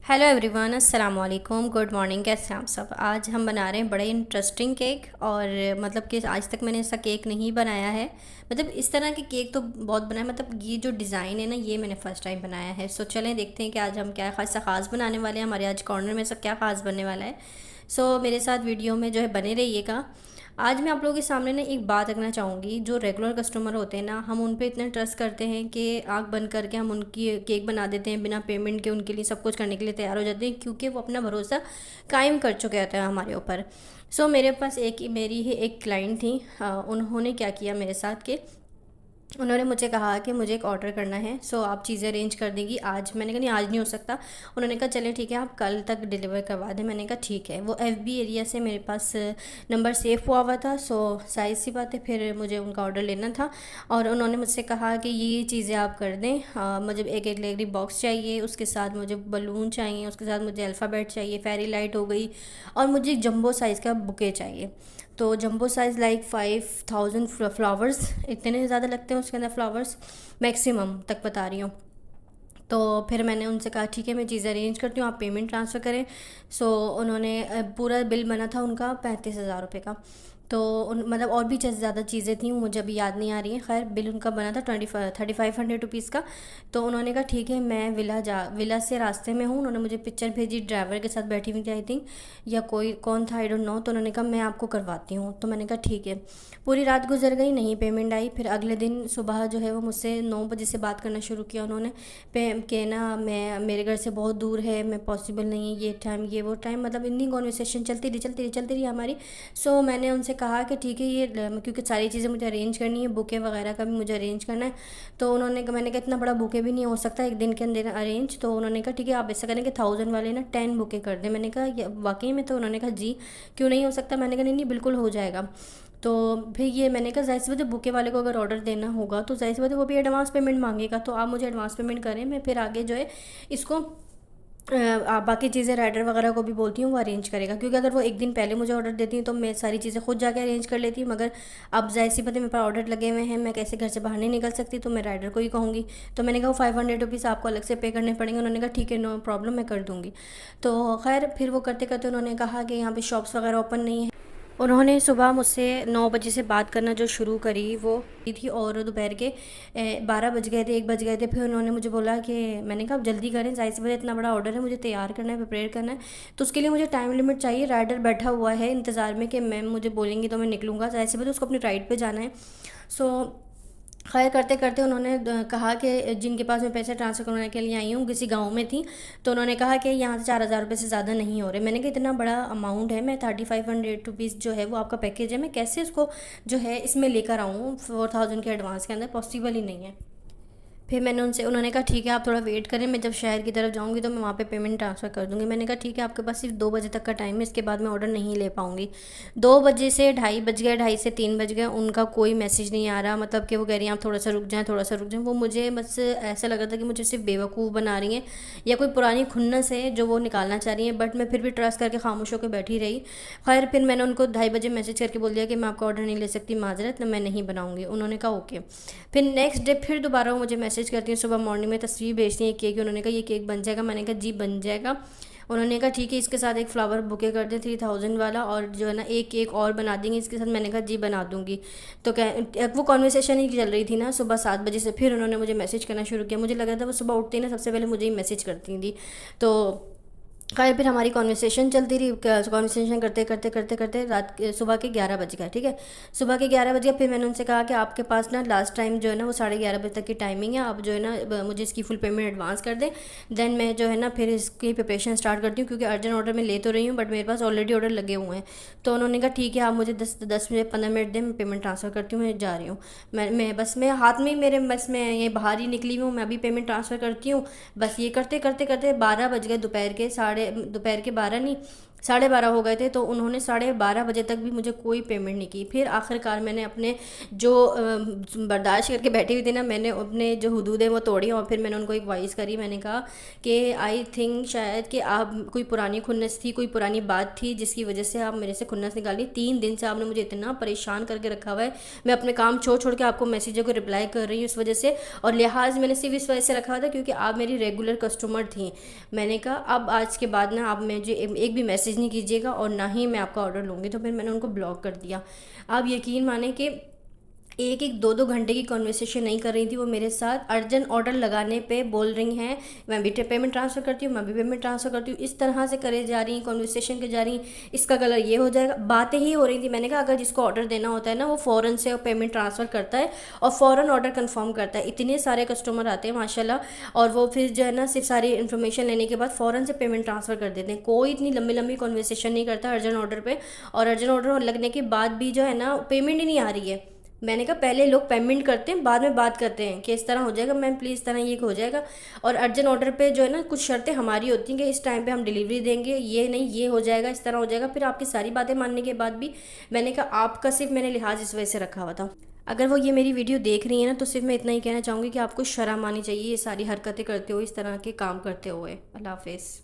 Hello everyone, अस्सलाम वालेकुम, good morning. कैसे हैं आप सब? आज हम बना रहे हैं बड़े इंटरेस्टिंग केक। और मतलब कि आज तक मैंने ऐसा केक नहीं बनाया है। मतलब इस तरह के केक तो बहुत बनाए, मतलब ये जो डिज़ाइन है ना, ये मैंने फ़र्स्ट टाइम बनाया है। सो चलें देखते हैं कि आज हम क्या ख़ास बनाने वाले हैं। हमारे आज कॉर्नर में सब क्या ख़ास बनने वाला है। सो मेरे साथ वीडियो में जो है बने रहिएगा। आज मैं आप लोगों के सामने ना एक बात रखना चाहूँगी। जो रेगुलर कस्टमर होते हैं ना, हम उन पे इतने ट्रस्ट करते हैं कि आँख बंद करके हम उनकी केक बना देते हैं बिना पेमेंट के। उनके लिए सब कुछ करने के लिए तैयार हो जाते हैं, क्योंकि वो अपना भरोसा कायम कर चुके होते हैं हमारे ऊपर। सो मेरे पास मेरी ही एक क्लाइंट थी। उन्होंने क्या किया मेरे साथ कि उन्होंने मुझे कहा कि मुझे एक ऑर्डर करना है। सो आप चीज़ें अरेंज कर देंगी आज? मैंने कहा नहीं, आज नहीं हो सकता। उन्होंने कहा चले ठीक है, आप कल तक डिलीवर करवा दें। मैंने कहा ठीक है। वो एफबी एरिया से मेरे पास नंबर सेव हुआ हुआ था। सो साइज़ सी बात है, फिर मुझे उनका ऑर्डर लेना था। और उन्होंने मुझसे कहा कि ये चीज़ें आप कर दें। मुझे एक एक लेगरी बॉक्स चाहिए, उसके साथ मुझे बलून चाहिए, उसके साथ मुझे अल्फ़ाबेट चाहिए, फेरी लाइट हो गई, और मुझे जंबो साइज़ का बुके चाहिए। तो जंबो साइज़ लाइक 5000 फ्लावर्स, इतने ज़्यादा लगते हैं उसके अंदर फ्लावर्स, मैक्सिमम तक बता रही हूँ। तो फिर मैंने उनसे कहा ठीक है, मैं चीज़ अरेंज करती हूँ, आप पेमेंट ट्रांसफ़र करें। सो उन्होंने पूरा बिल बना था उनका 35,000 रुपये का। तो मतलब और भी ज़्यादा चीज़ें थी, मुझे अभी याद नहीं आ रही हैं। खैर बिल उनका बना था 3500 रुपीज़ का। तो उन्होंने कहा ठीक है, मैं विला से रास्ते में हूँ। उन्होंने मुझे पिक्चर भेजी, ड्राइवर के साथ बैठी हुई थी आई थिंक, या कोई कौन था, आई डोंट नो। तो उन्होंने कहा मैं आपको करवाती हूँ। तो मैंने कहा ठीक है। पूरी रात गुजर गई, नहीं पेमेंट आई। फिर अगले दिन सुबह जो है वो मुझसे 9 बजे से बात करना शुरू किया उन्होंने। पे के ना, मैं मेरे घर से बहुत दूर है, मैं पॉसिबल नहीं है ये टाइम, ये वो टाइम, मतलब इतनी कॉन्वर्सेशन चलती रही हमारी। सो मैंने उनसे कहा कि ठीक है, ये क्योंकि सारी चीज़ें मुझे अरेंज करनी है, बुके वगैरह का भी मुझे अरेंज करना है। तो मैंने कहा इतना बड़ा बुके भी नहीं हो सकता एक दिन के अंदर अरेंज। तो उन्होंने कहा ठीक है, आप ऐसा करें कि 1000 वाले ना 10 बुके कर दें। मैंने कहा वाकई में? तो उन्होंने कहा जी, क्यों नहीं हो सकता? मैंने कहा नहीं नहीं, बिल्कुल हो जाएगा। तो फिर ये मैंने कहा ज़ाहिर सी बात है, बुके वाले को अगर ऑर्डर देना होगा तो ज़ाहिर सी बात है वो भी एडवांस पेमेंट मांगेगा। तो आप मुझे एडवांस पेमेंट करें, मैं फिर आगे जो है इसको बाकी चीज़ें राइडर वगैरह को भी बोलती हूँ, वो अरेंज करेगा। क्योंकि अगर वो एक दिन पहले मुझे ऑर्डर देती हूँ तो मैं सारी चीज़ें खुद जाके अरेंज कर लेती हूँ। मगर अब ज़ाहिर सी बात है, मेरे पास ऑर्डर लगे हुए हैं, मैं कैसे घर से बाहर नहीं निकल सकती, तो मैं राइडर को ही कहूँगी। तो मैंने कहा 500 रुपीज़ आपको अलग से पे करने पड़ेंगे। उन्होंने कहा ठीक है, नो प्रॉब्लम, मैं कर दूँगी। तो खैर फिर वो करते करते उन्होंने कहा कि यहाँ पे शॉप्स वगैरह ओपन नहीं है। उन्होंने सुबह मुझसे 9 बजे से बात करना जो शुरू करी वो की थी, और दोपहर के 12 बज गए थे, 1 बज गए थे। फिर उन्होंने मुझे बोला कि, मैंने कहा आप जल्दी करें, ज़ाहिर सी बात है इतना बड़ा ऑर्डर है, मुझे तैयार करना है, प्रिपेयर करना है। तो उसके लिए मुझे टाइम लिमिट चाहिए। राइडर बैठा हुआ है इंतज़ार में कि मैम मुझे बोलेंगी तो मैं निकलूँगा। ज़ाहिर सी बात है उसको अपनी राइड पे जाना है। सो खैर करते करते उन्होंने कहा कि जिनके पास मैं पैसे ट्रांसफ़र करवाने के लिए आई हूँ, किसी गांव में थी। तो उन्होंने कहा कि यहाँ से 4000 रुपये से ज़्यादा नहीं हो रहे। मैंने कहा इतना बड़ा अमाउंट है, मैं 3500 रुपीज़ जो है वो आपका पैकेज है, मैं कैसे इसको जो है इसमें लेकर आऊँ 4000 के एडवांस के अंदर? पॉसिबल ही नहीं है। फिर उन्होंने कहा ठीक है, आप थोड़ा वेट करें, मैं जब शहर की तरफ जाऊंगी तो मैं वहाँ पे पेमेंट ट्रांसफ़र कर दूंगी। मैंने कहा ठीक है, आपके पास सिर्फ 2 बजे तक का टाइम है, इसके बाद मैं ऑर्डर नहीं ले पाऊँगी। 2 बजे से 2:30 बज गए, 2:30 से 3 बज गए, उनका कोई मैसेज नहीं आ रहा। मतलब कि वो कह रही हैं आप थोड़ा सा रुक जाएँ, थोड़ा सा रुक जाएँ। वो मुझे बस ऐसा लग रहा था कि मुझे सिर्फ बेवकूफ़ बना रही हैं, या कोई पुरानी खुन्नस है जो वो निकालना चाह रही हैं। बट मैं फिर भी ट्रस्ट करके खामोश होकर बैठी रही। खैर फिर मैंने उनको 2:30 बजे मैसेज करके बोल दिया कि मैं आपका ऑर्डर नहीं ले सकती, माजरत, मैं नहीं बनाऊँगी। उन्होंने कहा ओके। फिर नेक्स्ट डे फिर दोबारा वो मुझे मैसेज करती हैं, सुबह मॉर्निंग में तस्वीर भेजती हैं केक की। उन्होंने कहा ये केक बन जाएगा? मैंने कहा जी बन जाएगा। उन्होंने कहा ठीक है, इसके साथ एक फ्लावर बुके कर दें 3000 वाला, और जो है ना एक केक और बना देंगे इसके साथ। मैंने कहा जी बना दूंगी। तो क्या वो कॉन्वर्सेशन ही चल रही थी ना सुबह 7 बजे से। फिर उन्होंने मुझे मैसेज करना शुरू किया। मुझे लग रहा था वो सुबह उठती ना सबसे पहले मुझे ही मैसेज करती थी। तो खैर फिर हमारी कॉन्वर्सेशन चलती रही। कॉन्वर्सेशन करते करते करते करते सुबह के 11 बज गए। ठीक है, सुबह के 11 बज गए। फिर मैंने उनसे कहा कि आपके पास ना लास्ट टाइम जो है ना वो 11:30 बजे तक की टाइमिंग है, आप जो है ना मुझे इसकी फुल पेमेंट एडवांस कर दें। देन मैं जो है ना फिर इसकी प्रिपरेशन स्टार्ट करती हूँ, क्योंकि अर्जेंट ऑर्डर मैं ले तो रही हूँ बट मेरे पास ऑलरेडी ऑर्डर लगे हुए हैं। तो उन्होंने कहा ठीक है, आप मुझे 10 10 मिनट 15 मिनट दें, मैं पेमेंट ट्रांसफ़र करती हूँ, मैं जा रही हूँ। मैं हाथ में ही मेरे, बस मैं ये बाहर ही निकली हुई हूँ, मैं अभी पेमेंट ट्रांसफ़र करती हूँ। बस ये करते करते करते 12 बज गए, दोपहर के 12 नहीं, 12:30 ہو گئے تھے، تو انہوں نے 12:30 بجے تک بھی مجھے کوئی پیمنٹ نہیں کی۔ پھر آخر کار میں نے اپنے جو برداشت کر کے بیٹھی ہوئی تھی نا، میں نے اپنے جو حدود ہیں وہ توڑی، اور پھر میں نے ان کو ایک وائس کری۔ میں نے کہا کہ آئی تھنک شاید کہ آپ کوئی پرانی کھنس تھی، کوئی پرانی بات تھی جس کی وجہ سے آپ میرے سے کھنس نکالی۔ 3 دن سے آپ نے مجھے اتنا پریشان کر کے رکھا ہوا ہے، میں اپنے کام چھوڑ کے آپ کو میسیجوں کو رپلائی کر رہی ہوں اس وجہ سے، اور لحاظ میں نے صرف اس وجہ سے رکھا ہوا تھا کیونکہ آپ میری ریگولر کسٹمر تھیں۔ میں نے کہا اب آج کے بعد نا آپ مجھے ایک بھی میسیج نہیں کیجیے گا، اور نہ ہی میں آپ کا آرڈر لوں گی۔ تو پھر میں نے ان کو بلاک کر دیا۔ آپ یقین مانیں کہ 1-2 گھنٹے کی کنورسیشن نہیں کر رہی تھی وہ میرے ساتھ، ارجنٹ آرڈر لگانے پہ بول رہی ہیں میں بھی پیمنٹ ٹرانسفر کرتی ہوں، میں بھی پیمنٹ ٹرانسفر کرتی ہوں، اس طرح سے کرے جا رہی ہیں، کنورسیشن کے جا رہی ہیں، اس کا کلر یہ ہو جائے گا، باتیں ہی ہو رہی تھی۔ میں نے کہا اگر جس کو آرڈر دینا ہوتا ہے نا وہ فوراً سے پیمنٹ ٹرانسفر کرتا ہے اور فوراً آرڈر کنفرم کرتا ہے۔ اتنے سارے کسٹمر آتے ہیں ماشاءاللہ، اور وہ پھر جو ہے نا صرف ساری انفارمیشن لینے کے بعد فوراً سے پیمنٹ ٹرانسفر کر دیتے ہیں، کوئی اتنی لمبی کنورسیشن نہیں کرتا ارجنٹ آرڈر پہ، اور ارجنٹ آرڈر لگنے کے بعد بھی جو ہے نا پیمنٹ ہی نہیں آ رہی ہے۔ میں نے کہا پہلے لوگ پیمنٹ کرتے ہیں بعد میں بات کرتے ہیں کہ اس طرح ہو جائے گا میم پلیز، اس طرح یہ ہو جائے گا، اور ارجنٹ آرڈر پہ جو ہے نا کچھ شرطیں ہماری ہوتی ہیں کہ اس ٹائم پہ ہم ڈیلیوری دیں گے، یہ نہیں یہ ہو جائے گا، اس طرح ہو جائے گا۔ پھر آپ کی ساری باتیں ماننے کے بعد بھی میں نے کہا آپ کا صرف میں نے لحاظ اس وجہ سے رکھا ہوا تھا۔ اگر وہ یہ میری ویڈیو دیکھ رہی ہیں نا تو صرف میں اتنا ہی کہنا چاہوں گی کہ آپ کو شرم آنی چاہیے یہ ساری حرکتیں کرتے ہوئے، اس طرح کے کام کرتے ہوئے۔ اللہ حافظ۔